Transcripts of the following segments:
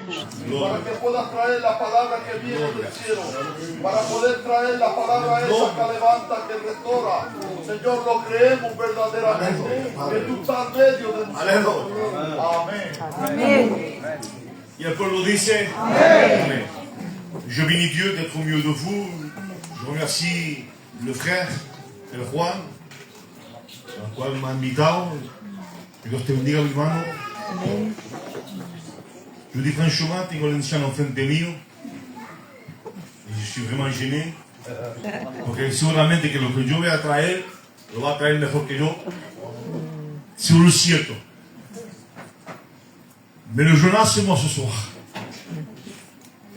para que puedas traer la palabra que viene del cielo, para poder traer la palabra esa que levanta, que restaura. Señor, lo creemos verdaderamente, que tú estás en medio de nosotros. Amén. Y el pueblo dice Amen. Je bénis Dieu d'être au milieu de vous. Je remercie le frère, el Juan, al cual me ha invitado. Que Dios te bendiga, mi hermano. Je vous dis franchement, tengo el anciano enfrente mío. Y je suis vraiment gêné. Porque seguramente que lo que yo voy a traer, lo va a traer mejor que yo. Seguro es cierto. Mais le Jonas, c'est moi ce soir.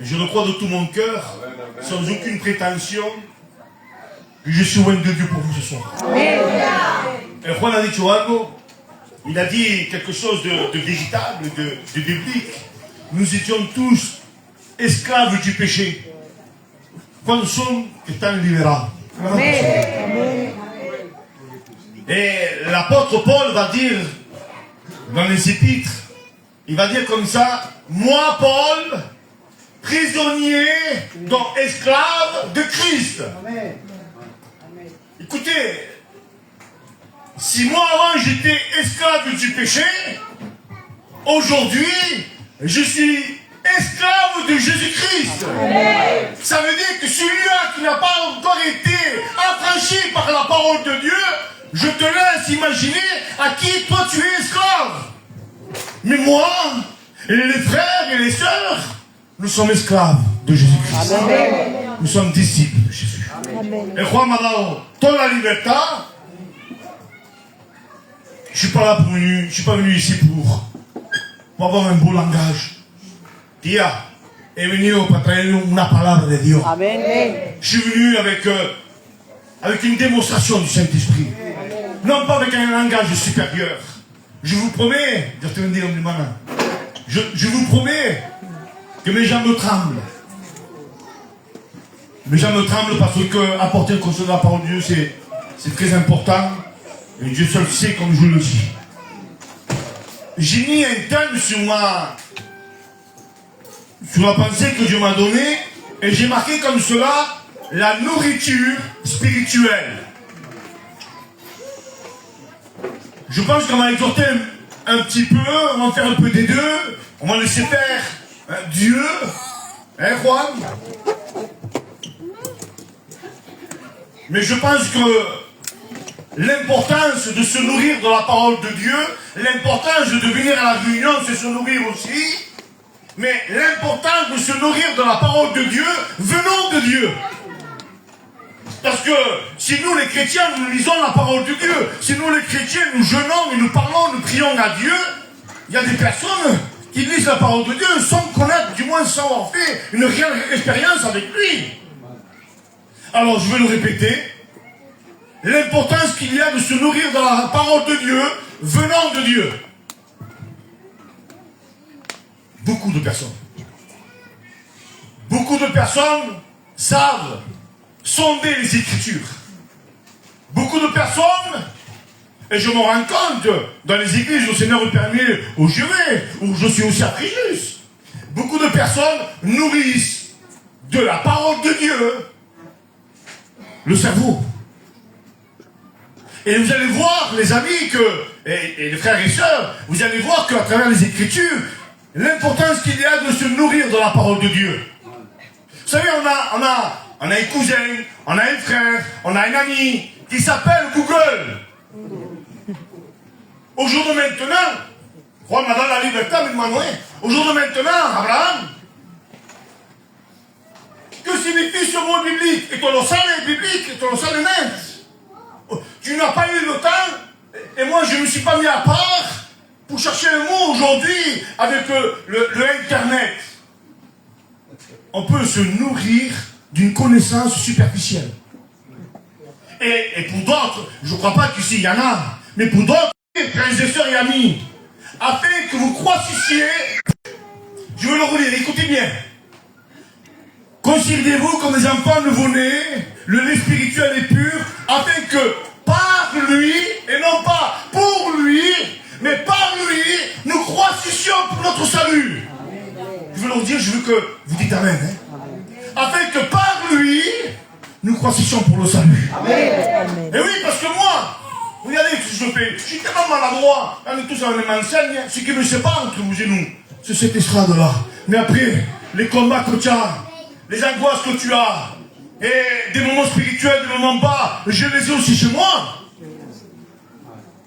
Et je le crois de tout mon cœur, sans aucune prétention, que je suis loin de Dieu pour vous ce soir. Et Juan a dit algo, il a dit quelque chose de véritable, de biblique. Nous étions tous esclaves du péché. Quand nous sommes étant libérés. Et l'apôtre Paul va dire dans les épîtres, il va dire comme ça, moi Paul, prisonnier, donc esclave de Christ. Amen. Écoutez, si moi avant j'étais esclave du péché, aujourd'hui je suis esclave de Jésus-Christ. Ça veut dire que celui-là qui n'a pas encore été affranchi par la parole de Dieu, je te laisse imaginer à qui toi tu es esclave. Mais moi, et les frères et les sœurs, nous sommes esclaves de Jésus-Christ. Nous sommes disciples de Jésus. Amen. Et Juan m'a donné toute la liberté. Je ne suis pas venu ici pour avoir un beau langage. Tia est venu pour traer una palabra de Dieu. Amen. Je suis venu avec une démonstration du Saint-Esprit. Non pas avec un langage supérieur. Je vous promets, je vous promets que mes jambes tremblent. Mes jambes tremblent parce que apporter le conseil de la parole de Dieu, c'est très important. Et Dieu seul sait comme je le dis. J'ai mis un thème sur la pensée que Dieu m'a donnée et j'ai marqué comme cela la nourriture spirituelle. Je pense qu'on va exhorter un petit peu, on va faire un peu des deux, on va laisser faire Dieu, hein Juan? Mais je pense que l'importance de se nourrir de la parole de Dieu, l'importance de venir à la réunion, c'est se nourrir aussi, mais l'importance de se nourrir de la parole de Dieu, venant de Dieu. Parce que si nous les chrétiens, nous lisons la parole de Dieu, si nous les chrétiens, nous jeûnons et nous parlons, nous prions à Dieu, il y a des personnes qui lisent la parole de Dieu sans connaître, du moins sans avoir fait une réelle expérience avec lui. Alors je vais le répéter, l'importance qu'il y a de se nourrir de la parole de Dieu, venant de Dieu. Beaucoup de personnes savent sonder les Écritures. Beaucoup de personnes, et je me rends compte, dans les églises où le Seigneur me permet, où je vais, où je suis aussi à Fréjus, beaucoup de personnes nourrissent de la parole de Dieu le cerveau. Et vous allez voir, les amis, et les frères et sœurs, vous allez voir qu'à travers les Écritures, l'importance qu'il y a de se nourrir de la parole de Dieu. Vous savez, on a un cousin, on a un frère, on a un ami qui s'appelle Google. Au jour de maintenant, Juan m'a donné la liberté, au jour de maintenant, Abraham, que signifie ce mot biblique? Et ton sang est biblique, et ton sang est net. Tu n'as pas eu le temps, et moi je ne me suis pas mis à part pour chercher le mot aujourd'hui avec le Internet. On peut se nourrir d'une connaissance superficielle. Et pour d'autres, je ne crois pas qu'ici il y en a, mais pour d'autres, frères et sœurs et amis, afin que vous croissiez, je vais le relire, écoutez bien. Considérez-vous comme des enfants nouveau-nés, le lait spirituel est pur, afin que par lui, et non pas pour lui, mais par lui, nous croissions pour notre salut. Je vais vous dire, je veux que vous dites Amen. Hein? Afin que par lui, nous croissions pour le salut. Amen. Et oui, parce que moi, regardez ce que je fais. Je suis tellement maladroit. On est tous à la même enseigne. Ce qui me sépare entre vous et nous, c'est cette estrade-là. Mais après, les combats que tu as, les angoisses que tu as, et des moments spirituels, des moments bas, je les ai aussi chez moi.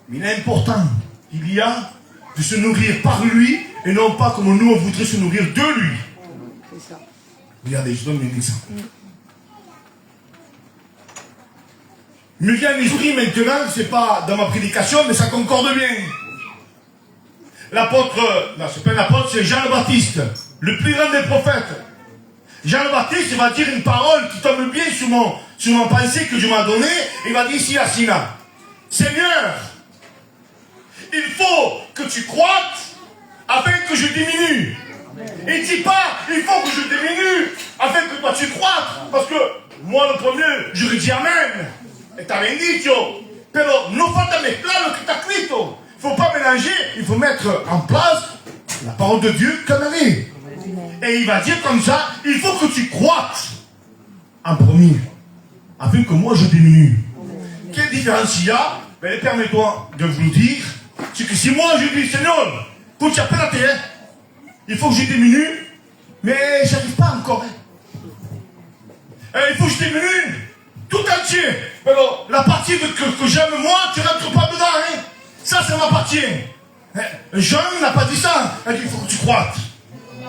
Mais il est important qu'il y a de se nourrir par lui, et non pas comme nous on voudrait se nourrir de lui. Regardez, je donne un exemple. Il me vient à l'esprit maintenant, c'est pas dans ma prédication, mais ça concorde bien. L'apôtre, non, c'est pas un apôtre, c'est Jean le Baptiste, le plus grand des prophètes. Jean le Baptiste, il va dire une parole qui tombe bien sur mon pensée que Dieu m'a donnée. Il va dire ici à Sina, Seigneur, il faut que tu croîtes afin que je diminue. Il ne dit pas, il faut que je diminue afin que toi tu croîtes. Parce que moi le premier, j'aurais dit Amen. Et t'as rien dit, pero non falta mezclar lo que t'as escrito. Il ne faut pas mélanger, il faut mettre en place la parole de Dieu comme elle est. Et il va dire comme ça, il faut que tu croîtes en premier, afin que moi je diminue. Quelle différence il y a? Ben, permets-toi de vous le dire, c'est que si moi je dis, Seigneur, quand tu appelles la terre, il faut que je diminue, mais je n'arrive pas encore. Il faut que je diminue tout entier. Alors, la partie que j'aime moi, tu ne rentres pas dedans. Hein? Ça m'appartient. Jean n'a pas dit ça. Il dit, il faut que tu croîtes.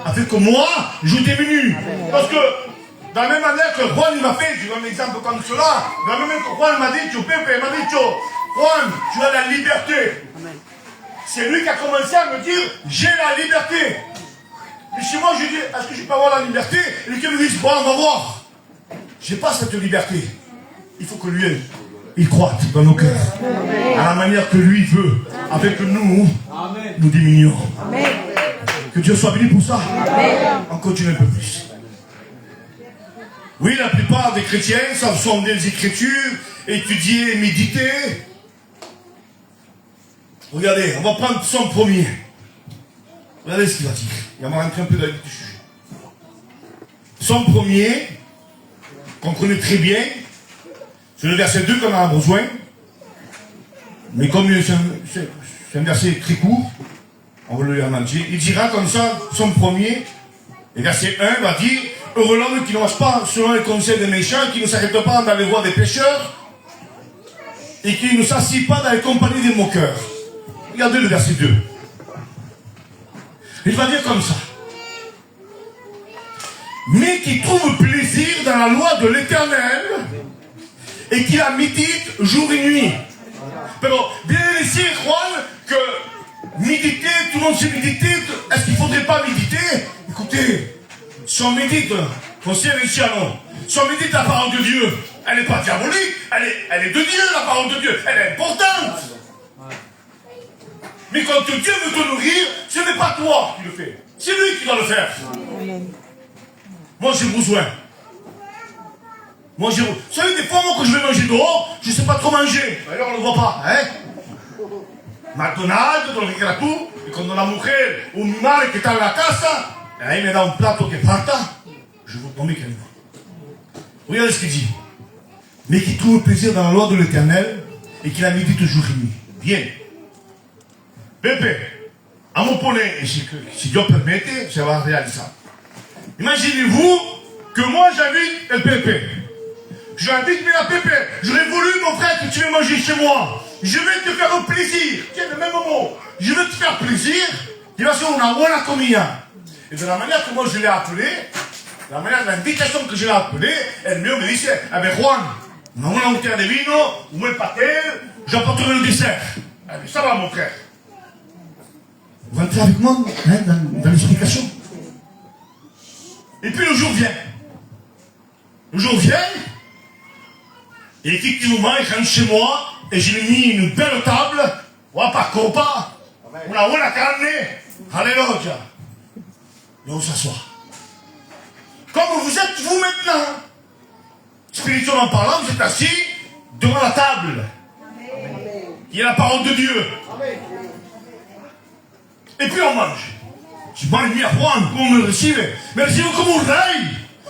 Afin que moi, je diminue. Parce que, de la même manière que Juan m'a fait, je donne un exemple comme cela, de la même manière que Juan m'a dit, Pepe m'a dit, Juan, tu as la liberté. C'est lui qui a commencé à me dire, j'ai la liberté. Mais si moi je dis, est-ce que je peux avoir la liberté? Et lui qui me dit, bon, on va voir. Je n'ai pas cette liberté. Il faut que lui, il croît dans nos cœurs. À la manière que lui veut. Afin que nous diminuons. Amen. Que Dieu soit béni pour ça. Amen. On continue un peu plus. Oui, la plupart des chrétiens savent sonder les Écritures, étudier, méditer. Regardez, on va prendre son premier. Regardez ce qu'il va dire. Il va rentrer un peu dans le sujet. Son premier, qu'on connaît très bien, c'est le verset 2 qu'on a besoin. Mais comme c'est un verset très court, on va le lire en entier. Il dira comme ça, son premier, et verset 1 va dire, heureux l'homme qui ne marche pas selon les conseils des méchants, qui ne s'arrête pas dans les voies des pécheurs, et qui ne s'assied pas dans les compagnies des moqueurs. Regardez le verset 2. Il va dire comme ça. Mais qui trouve plaisir dans la loi de l'Éternel et qui la médite jour et nuit. Alors, bien ici, Juan, que méditer, tout le monde sait méditer. Est-ce qu'il ne faudrait pas méditer? Écoutez, si on médite, si on médite la parole de Dieu, elle n'est pas diabolique, elle est de Dieu, la parole de Dieu, elle est importante. Mais quand Dieu veut te nourrir, ce n'est pas toi qui le fais. C'est lui qui doit le faire. Amen. Moi, j'ai besoin. Vous savez, des fois, moi, quand je vais manger dehors, je ne sais pas trop manger. Alors, on ne le voit pas. Hein? McDonald's, dans le recreatu, et quand on a mujer, un mare qui est dans la casa, et il me donne un plateau qui falta, je vous promets qu'elle va. Regardez ce qu'il dit. Mais qui trouve plaisir dans la loi de l'Éternel et qui la médite jour et nuit. Bien. Pepe, à mon poney, et si Dieu permet, ça va réaliser ça. Imaginez-vous que moi j'invite le Pepe. Je l'invite, mais la Pepe, j'aurais voulu, mon frère, que tu viennes manger chez moi. Je vais te faire un plaisir. Tiens, le même mot. Je vais te faire plaisir. Il va se faire une buena comida. Et de la manière que moi je l'ai appelé, la manière de l'invitation que je l'ai appelé, elle me dit, eh bien Juan, on a una botella de vino, un buen pastel, j'apporterai le dessert. Eh bien, ça va, mon frère. Vous rentrez avec moi hein, dans l'explication. Et puis le jour vient. Le jour vient. Et effectivement, il rentre chez moi et je lui ai mis une belle table. Wapa copa. Una buena carne. Alléluia. Et on s'assoit. Comme vous êtes vous maintenant. Spirituellement parlant, vous êtes assis devant la table. Il y a la parole de Dieu. Et puis on mange. Je m'en ai mis à Juan, comment me recibe. Me recibe comme un rey.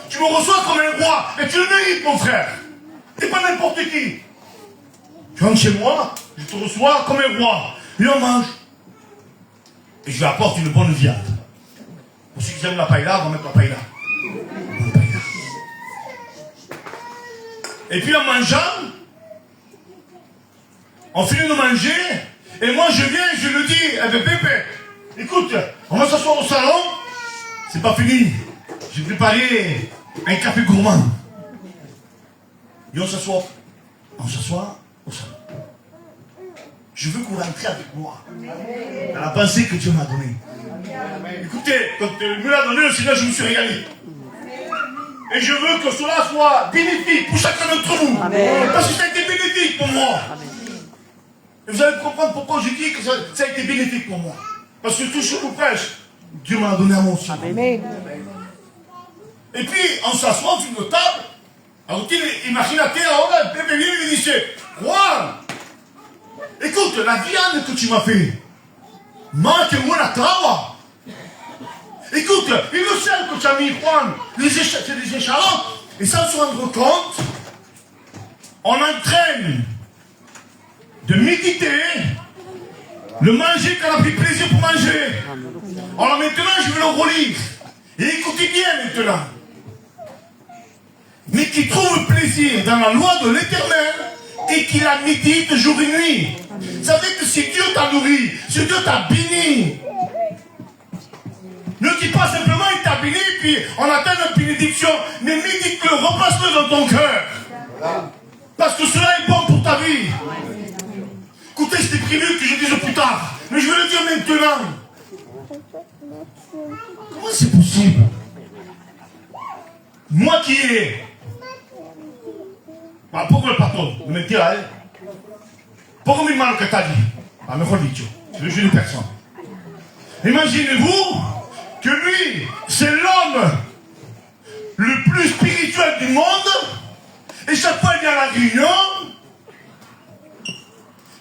Tu me reçois comme un roi. Et tu le mérites, mon frère. T'es pas n'importe qui. Tu rentres chez moi, je te reçois comme un roi. Et on mange. Et je lui apporte une bonne viande. Pour ceux qui aiment la paella, on va mettre la paella. Et puis en mangeant, on finit de manger, et moi je viens, je lui dis, eh bien Pépé, écoute, on va s'asseoir au salon, c'est pas fini. J'ai préparé un café gourmand. Et on s'assoit au salon. Je veux qu'on rentre avec moi dans la pensée que Dieu m'a donnée. Écoutez, quand il me l'a donné, le Seigneur, je me suis régalé. Et je veux que cela soit bénéfique pour chacun d'entre vous. Amen. Parce que ça a été bénéfique pour moi. Amen. Et vous allez comprendre pourquoi je dis que ça a été bénéfique pour moi. Parce que tout ce que je vous prêche, Dieu m'a donné à mon aussi. Amen. Et puis, on s'assoit sur une table. Alors, imagine-toi, Pépé vient et me dit, Juan, écoute, la viande que tu m'as fait, manque moi la trava. Écoute, il le sait que tu as mis, Juan, c'est des échalotes, et sans se rendre compte, on entraîne de méditer, le manger qu'on a pris plaisir pour manger. Alors maintenant, je vais le relire. Et écoutez bien maintenant. Mais qui trouve plaisir dans la loi de l'Éternel et qui la médite jour et nuit. Vous savez que si Dieu t'a nourri, si Dieu t'a béni, ne dis pas simplement il t'a béni, puis on atteint une bénédiction, mais médite-le, replace-le dans ton cœur. Parce que cela est bon pour ta vie. Écoutez, c'était prévu que je dise plus tard, mais je vais le dire maintenant. Comment c'est possible? Moi qui ai... Pourquoi le patron ne me tire, pourquoi il m'a que t'as dit? C'est le jeu de personne. Imaginez-vous que lui, c'est l'homme le plus spirituel du monde, et chaque fois il y a la réunion,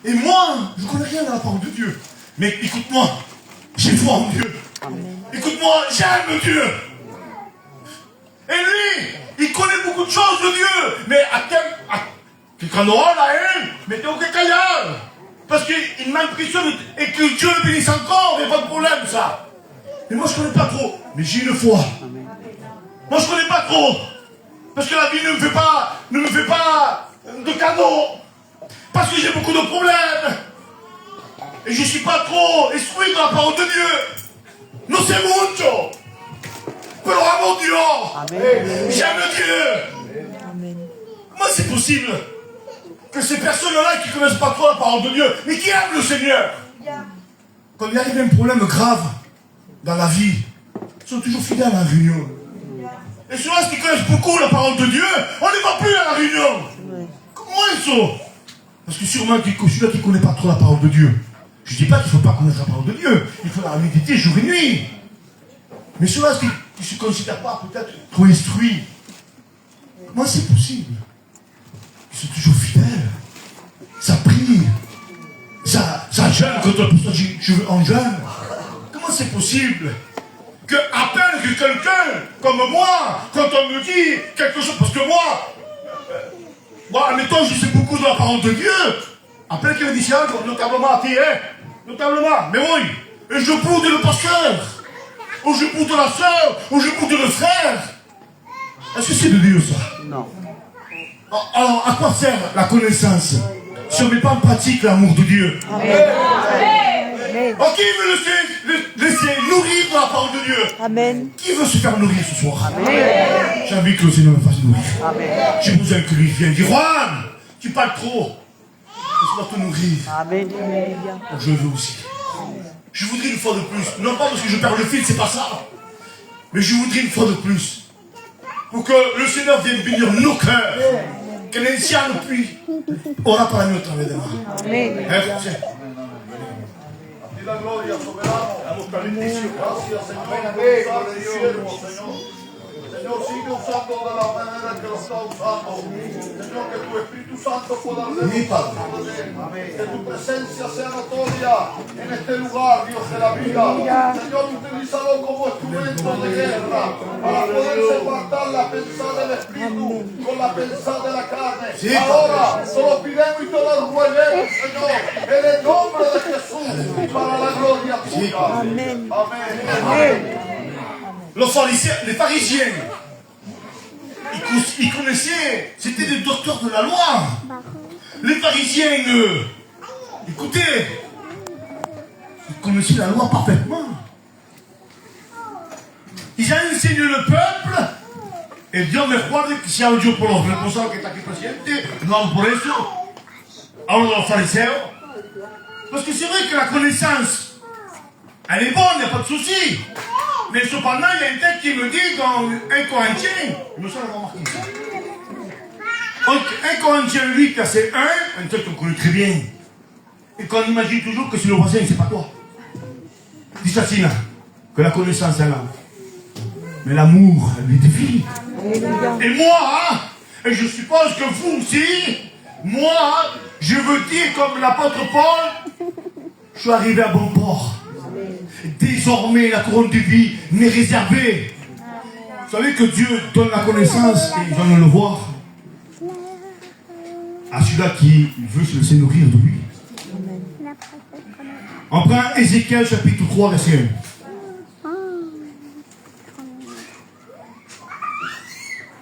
et moi, je ne connais rien dans la parole de Dieu. Mais écoute-moi, j'ai foi en Dieu. Écoute-moi, j'aime Dieu. Et lui, il connaît beaucoup de choses de Dieu, mais quand on aura la haine, mettez au cacaillard. Parce qu'il m'impressionne et que Dieu le bénisse encore, il n'y a pas de problème ça. Mais moi je ne connais pas trop, mais j'ai une foi. Moi je ne connais pas trop, parce que la vie ne me fait pas de cadeaux. Parce que j'ai beaucoup de problèmes. Et je ne suis pas trop instruit dans la parole de Dieu. No sé mucho. Pero amo Dieu. J'aime Dieu. Amen. Comment c'est possible que ces personnes-là qui ne connaissent pas trop la parole de Dieu, mais qui aiment le Seigneur, quand il arrive un problème grave dans la vie, ils sont toujours fidèles à la réunion. Et ceux-là qui connaissent beaucoup la parole de Dieu, on ne va plus à la réunion. Comment ils sont? Parce que sûrement celui-là qui ne connaît pas trop la parole de Dieu. Je ne dis pas qu'il ne faut pas connaître la parole de Dieu. Il faut la méditer jour et nuit. Mais ceux-là qui ne se considèrent pas peut-être trop instruits, comment c'est possible? Ils sont toujours fidèles. Ça prie. Ça jeûne quand on jeûne. Comment c'est possible que à peine que quelqu'un comme moi, quand on me dit quelque chose, parce que moi, admettons, je sais beaucoup de la parole de Dieu, après qu'il me dit ça, notablement, notablement, mais oui, et je boude le pasteur, ou je boude la soeur, ou je boude le frère. Est-ce que c'est de Dieu ça? Non. Alors, à quoi sert la connaissance si on ne met pas en pratique l'amour de Dieu? Amen. Oh, qui veut laisser nourrir dans la parole de Dieu? Amen. Qui veut se faire nourrir ce soir? Amen. J'ai envie que le Seigneur me fasse nourrir. Amen. J'ai besoin que lui vienne dire, Juan, tu parles trop. Laisse-moi te nourrir. Amen. Je veux aussi. Je voudrais une fois de plus, non pas parce que je perds le fil, c'est pas ça, mais je voudrais une fois de plus, pour que le Seigneur vienne bénir nos cœurs, que l'ancienne pluie aura parlé au travers de moi. Amen. La gloria, soberano. Gracias, Señor, por estar en el cielo, Señor. Señor, sigue usando de la manera que lo está usando. Señor, que tu Espíritu Santo pueda Sí, Padre. que tu presencia sea notoria en este lugar, Dios de la vida. Señor, utilízalo como instrumento de guerra para poder separar la pensada del Espíritu con la pensada de la carne. Sí, ahora, te lo pidemos y te lo ruegamos, Señor, en el nombre de Jesús, para la gloria tuya. Amén. Amén. Les pharisiens, ils connaissaient, c'était des docteurs de la loi. Les pharisiens, écoutez, ils connaissaient la loi parfaitement. Ils enseignaient le peuple, et Dios me guarde que sea yo por los responsables que está aquí presente, no hablo por eso, hablo de los fariseos. Parce que c'est vrai que la connaissance, elle est bonne, il n'y a pas de souci. Mais cependant, il y a un texte qui me dit dans 1 Corinthiens, il me semble avoir remarqué ça. 1 Corinthiens 8, verset 1, un texte qu'on connaît très bien. Et qu'on imagine toujours que c'est le voisin, c'est pas toi. Dis ça, Sina, que la connaissance est là. Mais l'amour, elle lui défie. Et moi, et je suppose que vous aussi, moi, je veux dire comme l'apôtre Paul, je suis arrivé à bon port. Désormais, la couronne de vie m'est réservée. Vous savez que Dieu donne la connaissance et il va nous le voir à celui-là qui veut se laisser nourrir de lui. On prend Ézéchiel chapitre 3, verset 1.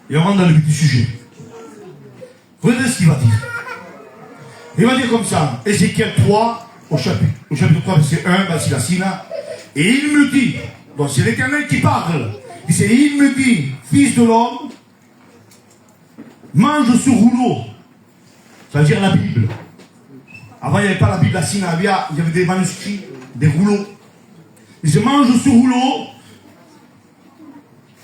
Et on rentre dans le vif du sujet. Regardez ce qu'il va dire. Il va dire comme ça, Ézéchiel 3, au chapitre 3, verset 1, voici la Sina. Et il me dit, donc c'est l'Éternel qui parle, il me dit, fils de l'homme, mange ce rouleau, ça veut dire la Bible. Avant il n'y avait pas la Bible à Sina, il y avait des manuscrits, des rouleaux. Il dit, mange ce rouleau,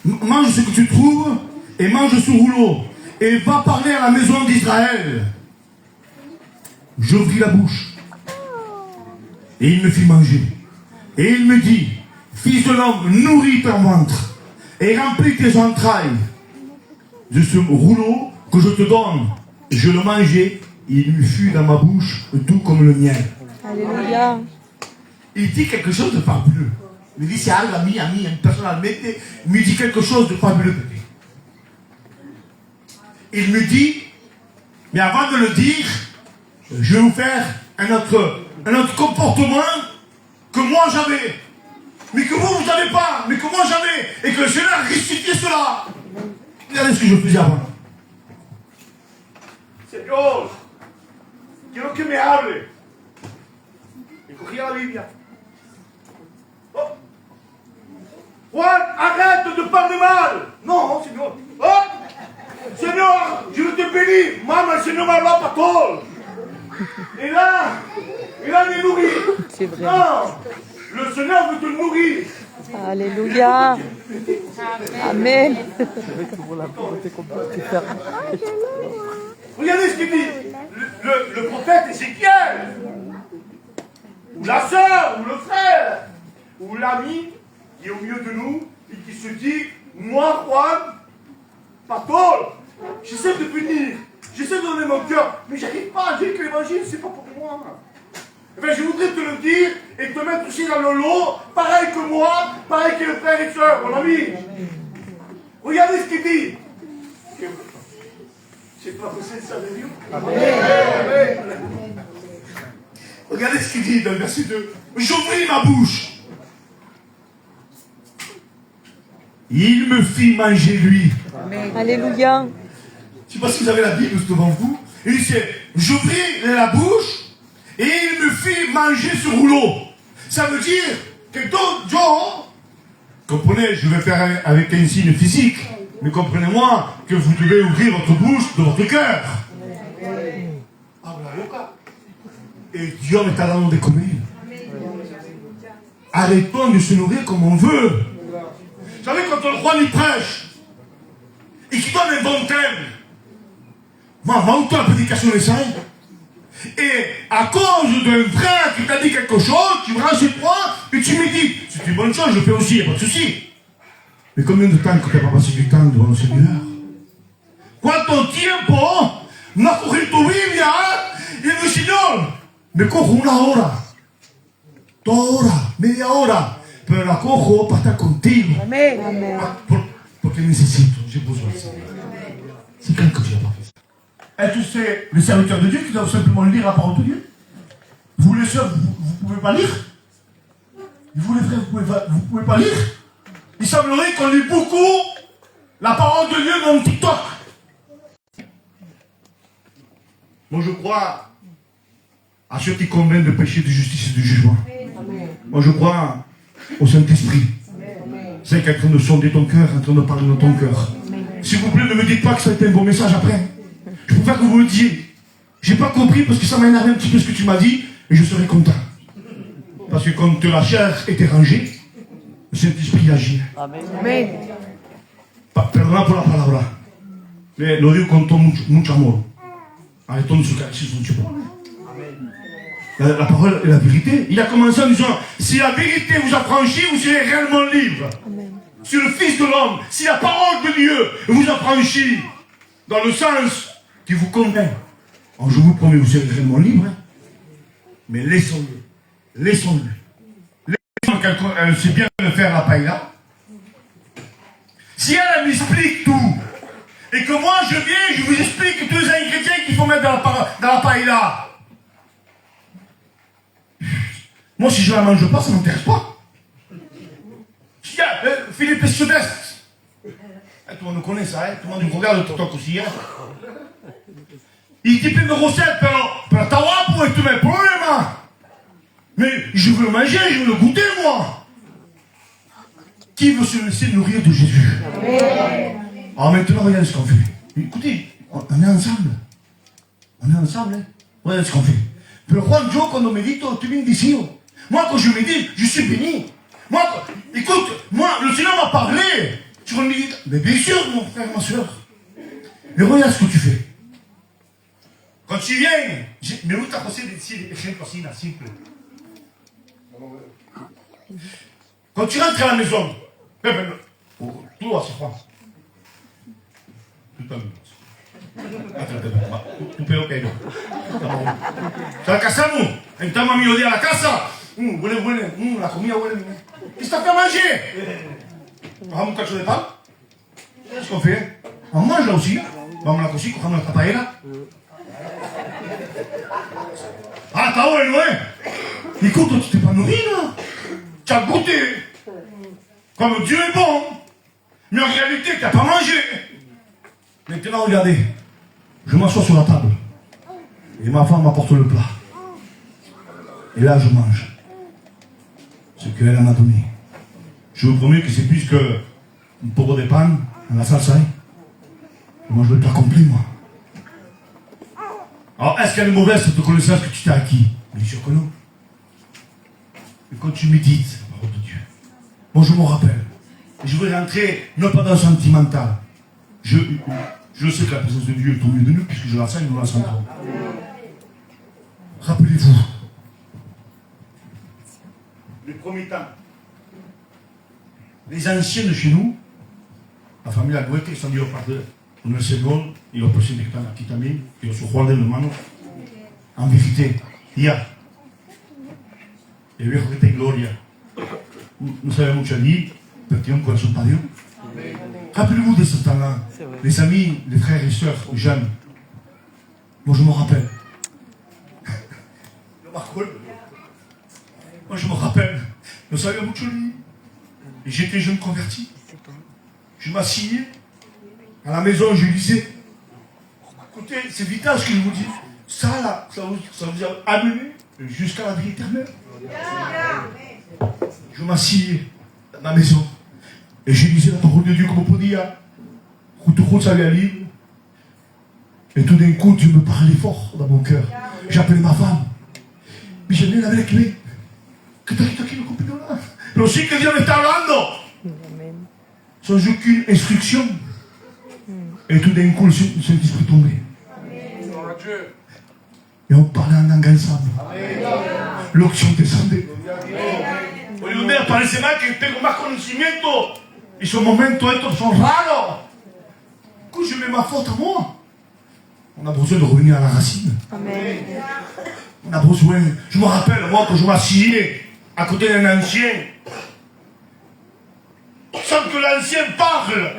mange ce que tu trouves, et mange ce rouleau, et va parler à la maison d'Israël. J'ouvris la bouche, et il me fit manger. Et il me dit, fils de l'homme, nourris ton ventre et remplis tes entrailles de ce rouleau que je te donne. Et je le mangeai, il me fut dans ma bouche doux comme le miel. Alléluia. Il dit quelque chose de fabuleux. Il dit, c'est ami, une personne allemande, il me dit quelque chose de fabuleux. Il me dit, mais avant de le dire, je vais vous faire un autre comportement que moi j'avais, mais que vous n'avez pas, mais que moi j'avais, et que le Seigneur a restitué cela. Regardez ce que je faisais avant. Señor, quiero que me hable. Y cogía la Biblia. Oh. Juan, arrête de parler mal. Non, Seigneur. Oh. Seigneur, je veux te bénir. Maman, le Seigneur m'a pas tort. Et là, il est nourri. C'est vrai. Non, le Seigneur veut te nourrir. Alléluia. Amen. Regardez ce qu'il dit. Le prophète Ézéchiel, ou la sœur, ou le frère, ou l'ami qui est au milieu de nous et qui se dit, moi, Juan, Paul, j'essaie de punir, j'essaie de donner mon cœur, mais j'arrive pas à dire que l'évangile, c'est pas pour moi. Eh bien, je voudrais te le dire et te mettre aussi dans le lot, pareil que moi, pareil que le frère et soeur, mon ami. Regardez ce qu'il dit. C'est pas possible ça de Dieu. Amen. Regardez ce qu'il dit dans le verset 2. J'ouvris ma bouche. Il me fit manger lui. Amen. Alléluia. Je ne sais pas si vous avez la Bible devant vous. Il dit, j'ouvris la bouche et il me fit manger ce rouleau. Ça veut dire que donc, comprenez, je vais faire avec un signe physique, mais comprenez-moi que vous devez ouvrir votre bouche de votre cœur. Et Dieu est à l'âme des communes. Arrêtons de se nourrir comme on veut. Vous savez, quand le roi lui prêche et qu'il donne un bon thème, moi, monte la prédication des saints. Et à cause d'un frère qui t'a dit quelque chose, tu me rends chez toi et tu me dis, c'est une bonne chose, je fais aussi, il n'y a pas de souci. Mais combien de temps que tu n'as pas passé du temps devant le Seigneur? ¿Cuánto tiempo no has cogido tu Biblia y el Señor? Me cojo una hora, 2 horas, media hora, pero la cojo para estar contigo. Amen. Amen. Porque necesito, j'ai besoin de ça. C'est quand que tu n'as pas fait ça? Est-ce que c'est les serviteurs de Dieu qui doivent simplement lire la parole de Dieu? Vous les sœurs, vous ne pouvez pas lire? Vous les frères, vous pouvez pas lire? Il semblerait qu'on lit beaucoup la parole de Dieu dans TikTok. Moi je crois à ceux qui conviennent de péché, de justice et de jugement. Moi je crois au Saint-Esprit. C'est qui est en train de sonder ton cœur, en train de parler dans ton cœur. S'il vous plaît, ne me dites pas que ça a été un bon message après. Je préfère que vous me disiez. J'ai pas compris parce que ça m'a énervé un petit peu ce que tu m'as dit et je serai content. Parce que quand la chair était rangée, le Saint-Esprit agit. Amen. Perdona por la palabra. Lo digo con todo mucho amor. Arrêtons de se cacher son Dieu. La parole est la vérité. Il a commencé en disant, si la vérité vous affranchit, vous serez réellement libre. Amen. Si le Fils de l'homme, si la parole de Dieu vous affranchit dans le sens qui vous convient, alors je vous promets, vous serez réellement libre. Hein. Mais laissons-le. Laissons-le. Laissons-le. Elle sait bien le faire la paella. Si elle m'explique tout, et que moi je viens, je vous explique tous les ingrédients qu'il faut mettre dans la paella. Moi, si je ne la mange pas, ça ne m'intéresse pas. Philippe Sudest. Tout le monde connaît ça, hein? Tout le monde regarde le TikTok aussi. Hein? Il dit plein de recettes, mais t'as pour tous mes problèmes. Mais je veux le manger, je veux le goûter, moi. Qui veut se laisser nourrir de Jésus? Alors maintenant, regardez ce qu'on fait. Écoutez, on est ensemble. On est ensemble, hein? Regardez ce qu'on fait. Pero Juan, yo cuando medito estoy bendecido. Moi, quand je médite, je suis béni. Moi, écoute, moi, le Seigneur m'a parlé sur une méditation. Mais bien sûr, mon frère, ma soeur. Mais regarde ce que tu fais. Quand tu viens, mais où t'as passé des cocina simple. Quand tu rentres à la maison, tout va se prendre. Tout à tu peor que yo. ¿Sabes qué hacemos? Entramos a mediodía a la casa. Huele, la comida huele. ¿Qué está fait à manger? Cogemos un cacho de pan. ¿Qué qu'on fait? On mange là aussi. Vamos a la cocina, cogemos la paella. Ah, está bueno, ¿eh? Écoute, tu t'es pas nourri, là. Tu as goûté. Comme Dieu est bon. Mais en réalité, tu n'as pas mangé. Maintenant, regardez. Je m'assois sur la table. Et ma femme m'apporte le plat. Et là, je mange. Ce qu'elle en a donné. Je vous promets que c'est plus que un poco de pan dans la salsa. Je mange le plat complet, moi. Alors, est-ce qu'elle est mauvaise cette connaissance que tu t'es acquis? Bien sûr que non. Mais quand tu médites la parole de Dieu, moi je me rappelle. Et je veux rentrer, non pas dans le sentimental. Je sais que la présence de Dieu est au milieu de nous, puisque je la sens et nous la sentons. Rappelez-vous, les premiers temps, les anciens de chez nous, la famille Agüete, están dio parte en el Señor y los presentes que están aquí también, y los jugadores hermanos, en vérité, ya, el viejo que está en gloria, no sabe mucho allí, pero tiene un corazón para Dios. Rappelez-vous de ce temps-là, les amis, les frères et sœurs, les jeunes. Moi, je me rappelle. Moi, je me rappelle. Nous savions beaucoup de lui. Et j'étais jeune converti. Je m'asseyais. À la maison, je lisais. Écoutez, c'est vital ce que je vous dis. Ça, là, ça vous a amené jusqu'à la vie éternelle. Je m'asseyais dans ma maison. Et je lisais la parole de Dieu comme on peut dire. Route ça allait libre. Et tout d'un coup, Dieu me parlait fort dans mon cœur. J'appelais ma femme. Mais je venais avec les que t'as aquí le copino là. Pero sí que Dios me está hablando. Sans aucune instruction. Et tout d'un coup, le Saint-Esprit tombait. Et on parlait en langue ensemble. L'onction descendait. Parece más que tengo más conocimiento Et ce momento estos sont raros. Quand je mets ma faute à moi, on a besoin de revenir à la racine. Amen. On a besoin. Je me rappelle, moi, quand je m'asseyais à côté d'un ancien, sans que l'ancien parle,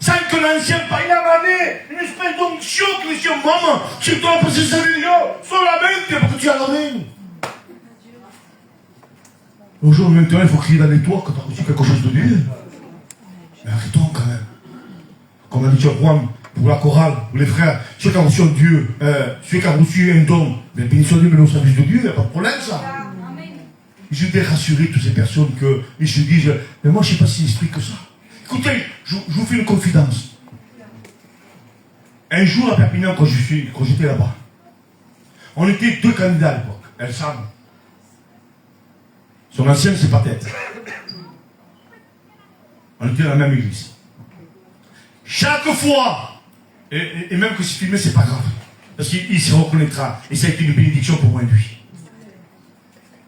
sans que l'ancien parle, il a amené une espèce d'onction qui dit maman, si tu as passé 5 millions, solamente parce que tu as la main. Aujourd'hui, maintenant, il faut crier dans les toits quand tu as reçu quelque chose de Dieu. Mais arrêtons quand même. Comme a dit Juan, pour la chorale, pour les frères, ceux qui ont reçu un Dieu, ceux qui ont reçu un don, mais bénissons Dieu, mais au service de Dieu, il n'y a pas de problème ça. Je vais rassurer toutes ces personnes qui se disent, mais moi je ne suis pas si instruit que ça. Écoutez, je vous fais une confidence. Un jour à Perpignan, quand j'étais là-bas, on était 2 candidats à l'époque, El Sam. Son ancienne, c'est pas tête. On était dans la même église. Chaque fois, et même que c'est filmé, c'est pas grave. Parce qu'il se reconnaîtra. Et ça a été une bénédiction pour moi et lui.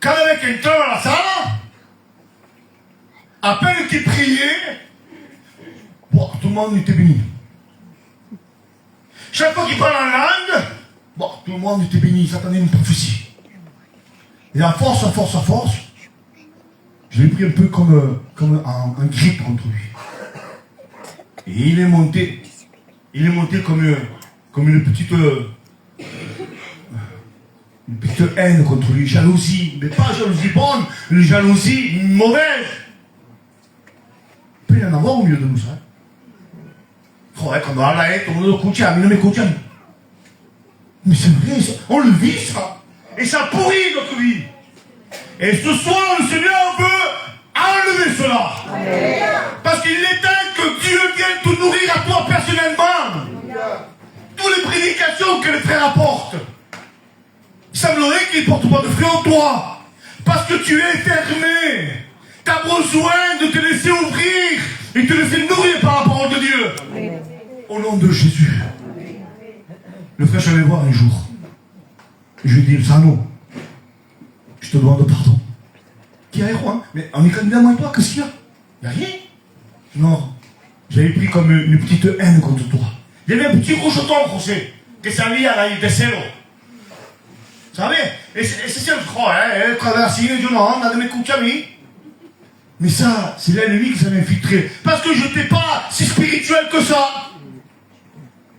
Quand le mec entra dans la salle, à peine qu'il priait, bon, tout le monde était béni. Chaque fois qu'il parle en langue, bon, tout le monde était béni. Ça attendait une prophétie. Et à force, je l'ai pris un peu comme un grip contre lui. Et il est monté comme une petite haine contre lui, jalousie, mais pas jalousie bonne, une jalousie mauvaise. Il peut y en avoir au milieu de nous, ça. Oh, quando alla tout le monde écoute, mais non m'écoute. Mais c'est vrai, ça. On le vit, ça. Et ça pourrit notre vie. Et ce soir, le Seigneur veut enlever cela. Amen. Parce qu'il est temps que Dieu vienne te nourrir à toi personnellement. Toutes les prédications que les frères apportent, il semblerait qu'ils ne portent pas de fruits en toi. Parce que tu es fermé. Tu as besoin de te laisser ouvrir et te laisser nourrir par la parole de Dieu. Amen. Au nom de Jésus. Le frère, je vais voir un jour. Et je lui dis, Sano, je te demande pardon. Qui a Juan? Mais on est candidat, moi et toi, qu'est-ce qu'il y a? Il n'y a rien. Non. J'avais pris comme une petite haine contre toi. Il y avait un petit rejeton, José, qui s'allie à la île de Celo. Vous savez? Et c'est le croix, hein, traverser du nom, on a de mes coups d'amis. Mais ça, c'est l'ennemi qui s'en a infiltré. Parce que je n'étais pas si spirituel que ça.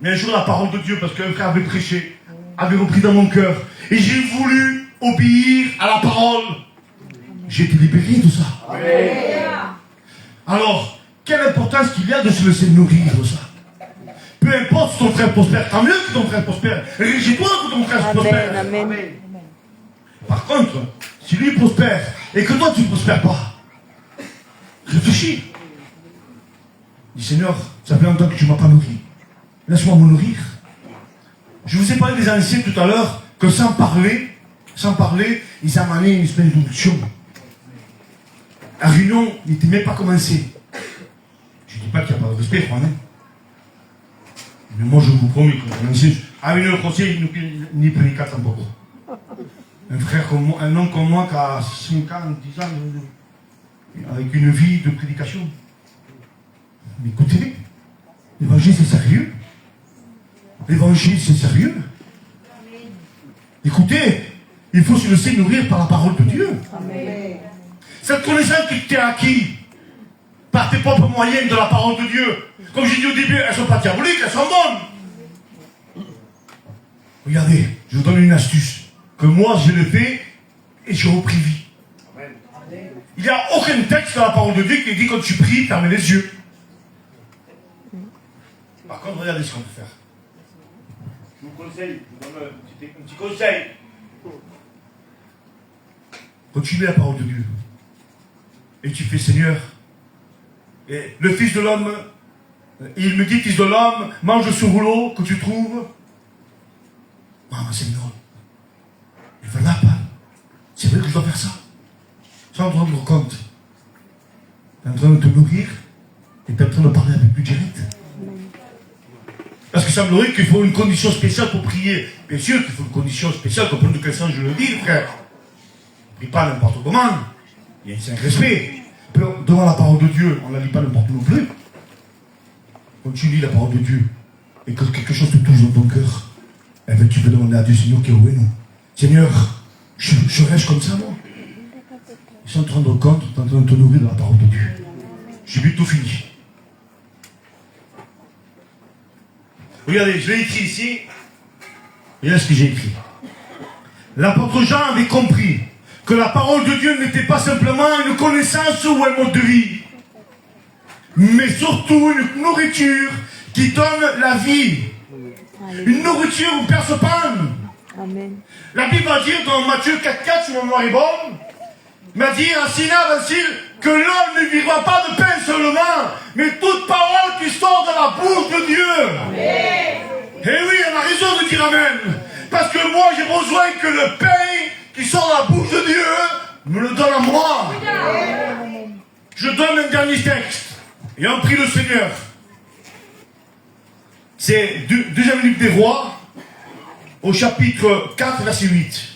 Mais un jour, la parole de Dieu, parce qu'un frère avait prêché, avait repris dans mon cœur. Et j'ai voulu obéir à la parole. J'ai été libéré de ça. Amen. Alors, quelle importance qu'il y a de se laisser nourrir de ça. Peu importe si ton frère prospère, tant mieux que ton frère prospère. Réjouis-toi que ton frère prospère. Amen. Par contre, si lui prospère et que toi tu ne prospères pas, réfléchis. Dis Seigneur, ça fait longtemps que tu ne m'as pas nourri. Laisse-moi me nourrir. Je vous ai parlé des anciens tout à l'heure que sans parler, ils amènent une espèce d'onction. La réunion n'était même pas commencée. Je ne dis pas qu'il n'y a pas de respect, Juan. Mais moi, je vous promets que à une heure conseil, ni prédicat tampoco. Un frère comme moi, un homme comme moi qui a 5 ans, 10 ans, avec une vie de prédication. Mais écoutez, l'évangile c'est sérieux. L'évangile c'est sérieux. Écoutez, il faut se laisser nourrir par la parole de Dieu. Amen. Cette connaissance qui t'est acquis par tes propres moyens de la parole de Dieu, comme j'ai dit au début, elles ne sont pas diaboliques, elles sont bonnes. Regardez, je vous donne une astuce que moi je l'ai fait et j'ai repris vie. Amen. Il n'y a aucun texte dans la parole de Dieu qui dit quand tu pries, fermez les yeux. Par contre, regardez ce qu'on peut faire. Je vous conseille, je vous donne un petit conseil. Quand tu lis la parole de Dieu et tu fais Seigneur, et le Fils de l'homme, il me dit Fils de l'homme, mange ce rouleau que tu trouves. Maman Seigneur, il va là, pas. C'est vrai que je dois faire ça. Sans te rendre compte. Tu es en train de te nourrir et tu es en train de parler avec plus direct. Parce qu'il semblerait qu'il faut une condition spéciale pour prier. Bien sûr qu'il faut une condition spéciale, comprenez de quel sens je le dis, frère. Ne prie pas n'importe comment. Il y a un certain respect. Peu devant la parole de Dieu, on ne la lit pas n'importe où non plus. Quand tu lis la parole de Dieu et que quelque chose te touche dans ton cœur, eh bien, tu peux demander à Dieu, Seigneur, qui est où est nous? Seigneur, je reste comme ça, moi. Ils sont en train de rendre compte, en train de te nourrir dans la parole de Dieu. J'ai bientôt fini. Regardez, je l'ai écrit ici. Regardez ce que j'ai écrit. L'apôtre Jean avait compris que la parole de Dieu n'était pas simplement une connaissance ou un mode de vie, mais surtout une nourriture qui donne la vie. Une nourriture où personne ne parle. Amen. La Bible va dire dans Matthieu 4,4, si mon mémoire est bonne, m'a dit à Sina, que l'homme ne vivra pas de pain seulement, mais toute parole qui sort de la bouche de Dieu. Amen. Et oui, on a raison de dire Amen. Parce que moi, j'ai besoin que le pain qui sort de la bouche de Dieu me le donne à moi. Amen. Je donne un dernier texte. Et on prie le Seigneur. C'est deuxième livre des rois, au chapitre 4, verset 8.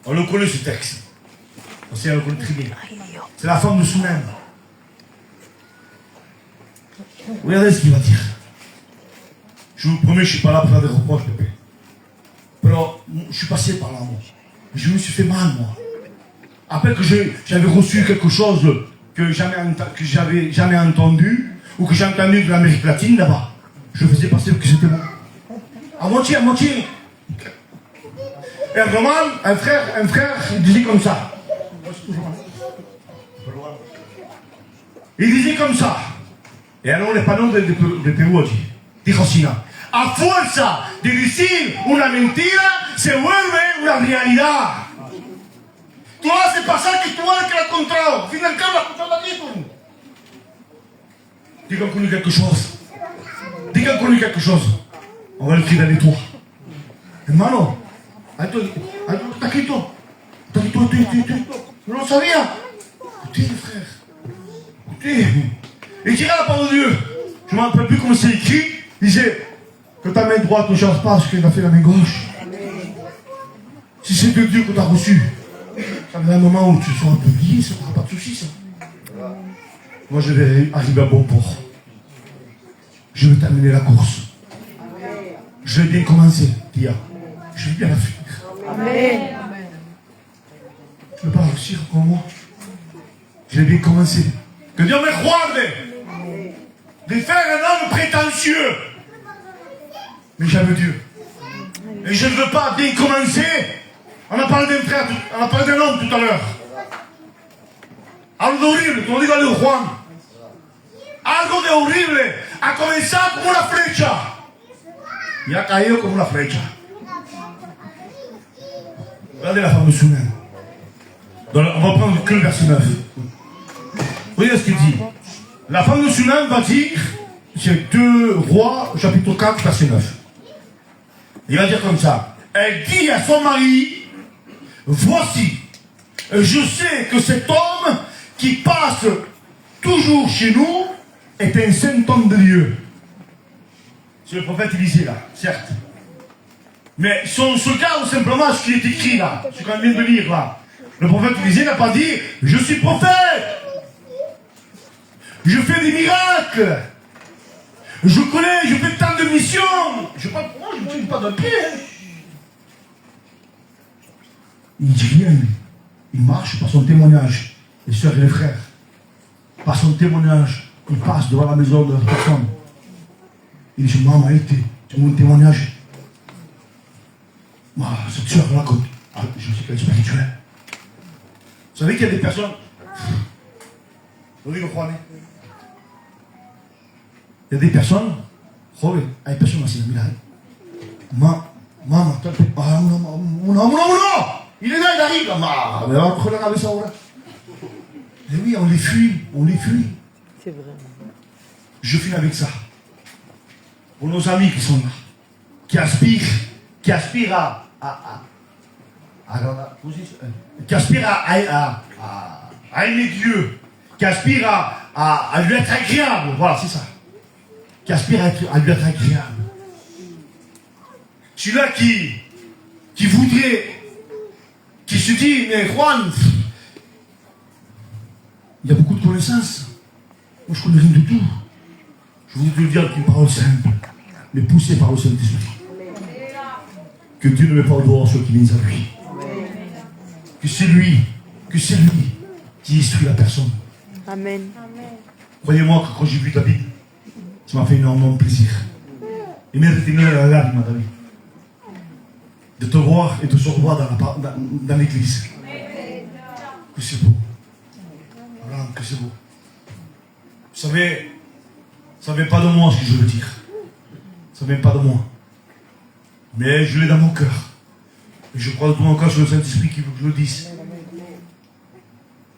On le connaît ce texte. On sait, on le connaît très bien. C'est la femme de Sounem. Regardez ce qu'il va dire. Je vous promets, je ne suis pas là pour faire des reproches de paix. Alors, je suis passé par là, moi. Je me suis fait mal, moi. Après que j'avais reçu quelque chose que j'avais jamais entendu, ou que j'ai entendu de l'Amérique latine là-bas, je faisais passer que c'était moi. À moitié, à moitié. Et vraiment, un frère, il disait comme ça. Il disait comme ça. E allora le parole del Perù oggi dijo Sina: a fuerza de decir una mentira se vuelve una realidad. Tú haces pasar que tú eres el que la has encontrado. Al fin y al cabo la has encontrado aquí tú. Digan con lui quelque chose. Digan con lui quelque chose. On va le crier dans les toits. Hermano, está quieto. Está quieto, no lo sabía. Écoutez, frère. Écoutez. Il dirait la parole de Dieu. Je ne me rappelle plus comment c'est écrit. Il disait que ta main droite ne change pas ce qu'il a fait la main gauche. Si c'est de Dieu que tu as reçu, ça viendra un moment où tu seras un peu lié, ça ne fera pas de soucis, ça. Moi, je vais arriver à bon port. Je vais terminer la course. Je vais bien commencer, Tia. Je vais bien la finir. Amen. Je ne vais pas réussir comme moi. Je vais bien commencer. Que Dieu me guarde de faire un homme prétentieux. Mais j'aime Dieu. Et je ne veux pas bien commencer. On a parlé d'un frère, on a parlé d'un homme tout à l'heure. Algo de horrible, como digo a Juan. Algo de horrible. Ha comenzado como una flecha. Y ha caído como una flecha. Regardez la femme de Sounen. On va prendre que le verset 9. Voyez ce qu'il dit. La femme de Sounen va dire, c'est 2 Rois, chapitre 4, verset 9. Il va dire comme ça. Elle dit à son mari, voici, je sais que cet homme qui passe toujours chez nous est un saint homme de Dieu. C'est le prophète Élisée là, certes. Mais si on se regarde simplement ce qui est écrit là, ce qu'on vient de lire là, le prophète Élisée n'a pas dit, je suis prophète. Je fais des miracles. Je connais, je fais tant de missions. Moi, je ne suis pas de pied. Il ne dit rien. Il marche par son témoignage. Les sœurs et les frères. Par son témoignage, il passe devant la maison de la personne. Il dit, maman, c'est mon témoignage. Moi, cette sœur-là, je sais qu'elle est spirituelle. Vous savez qu'il y a des personnes. Vous voyez le croire. Il y a des personnes, hay personas así, mira, mamá, il est là, il arrive, mais on va prendre la cabeza ahora. Et oui, on les fuit. C'est vrai. Je finis avec ça. Pour nos amis qui sont là, qui aspirent à aimer Dieu, qui aspirent à lui être agréable, voilà, c'est ça. Qui aspire à lui être agréable. Celui-là qui voudrait, qui se dit, mais Juan, il y a beaucoup de connaissances. Moi, je connais rien du tout. Je voudrais te dire qu'une parole simple, mais poussée par le Saint-Esprit. Que Dieu ne met pas au dehors ceux qui viennent à lui. Que c'est lui qui instruit la personne. Amen. Croyez-moi que quand j'ai vu David, ça m'a fait énormément plaisir. Et même retenir la larme, David. De te voir et de se revoir dans l'église. Que c'est beau. Voilà, que c'est beau. Vous savez, ça ne vient pas de moi ce que je veux dire. Ça ne vient pas de moi. Mais je l'ai dans mon cœur. Et je crois de tout mon cœur sur le Saint-Esprit qui veut que je le dise.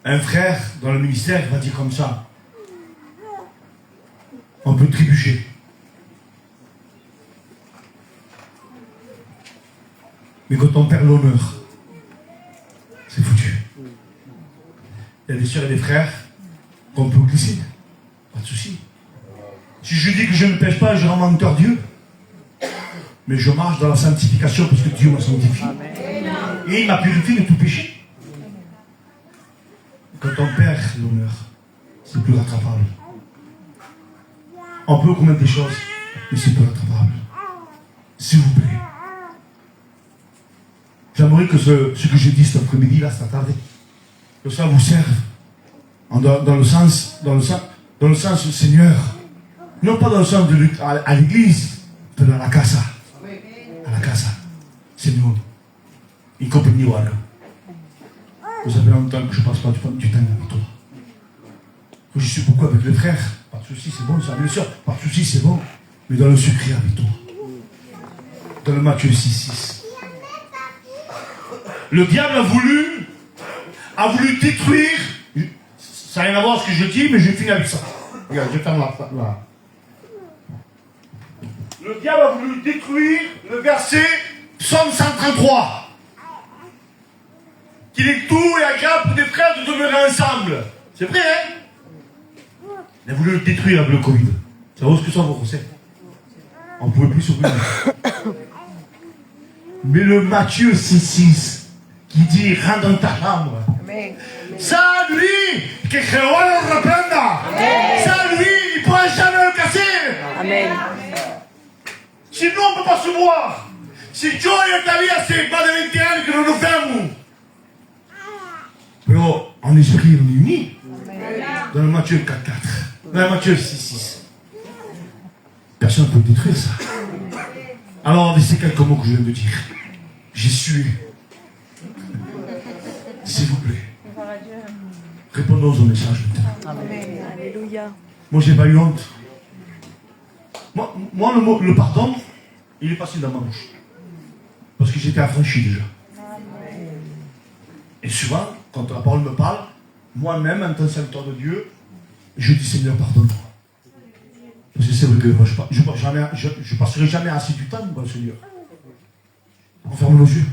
Un frère dans le ministère va dire comme ça. On peut trébucher. Mais quand on perd l'honneur, c'est foutu. Il y a des sœurs et des frères qu'on peut glisser. Pas de souci. Si je dis que je ne pêche pas, je rends menteur Dieu. Mais je marche dans la sanctification parce que Dieu m'a sanctifié. Et il m'a purifié de tout péché. Quand on perd l'honneur, c'est plus rattrapable. On peut commettre des choses, mais c'est plus rattrapable. S'il vous plaît. J'aimerais que ce que j'ai dit cet après-midi, là, cet attardé, que ça vous serve dans le sens du Seigneur. Non pas dans le sens de à l'église, mais dans la casa. À la casa. Seigneur. Il compagnie ou alors. Vous savez longtemps que je ne passe pas du temps avec toi. Que je suis beaucoup avec les frères. Pas de soucis, c'est bon, ça, bien sûr. Pas de soucis, c'est bon. Mais dans le secret avec toi. Dans le Matthieu 6:6. Le diable a voulu détruire. Ça n'a rien à voir avec ce que je dis, mais je finis avec ça. Regarde, je ferme là. Le diable a voulu détruire le verset Psaume 133. Qu'il est tout et agréable pour des frères de demeurer ensemble. C'est vrai, hein? Il a voulu le détruire avec le Covid. Ça vaut ce que ça vaut, c'est. On ne pouvait plus s'ouvrir. Mais le Matthieu 6:6 qui dit rentre dans ta chambre. Amen. Ça, lui, que Jéhovah le reprenda. Ça, lui, il ne pourra jamais le casser. Amen. Sinon, on ne peut pas se voir. Si Dieu est allé à ces pas de 21 que nous nous fermons. Mais en esprit, on est unis. Dans le Matthieu 4:4. Dans le Matthieu 6:6. Personne ne peut détruire ça. Alors, c'est quelques mots que je viens de dire. J'ai sué. S'il vous plaît. Répondons au message maintenant. Amen. Alléluia. Moi, j'ai pas eu honte. Moi le pardon, il est passé dans ma bouche. Parce que j'étais affranchi déjà. Et souvent, quand la parole me parle, moi-même, en tant que serviteur de Dieu, je dis Seigneur, pardonne-moi. Parce que c'est vrai que moi, je passerai jamais assez du temps dans le Seigneur. On ferme nos yeux.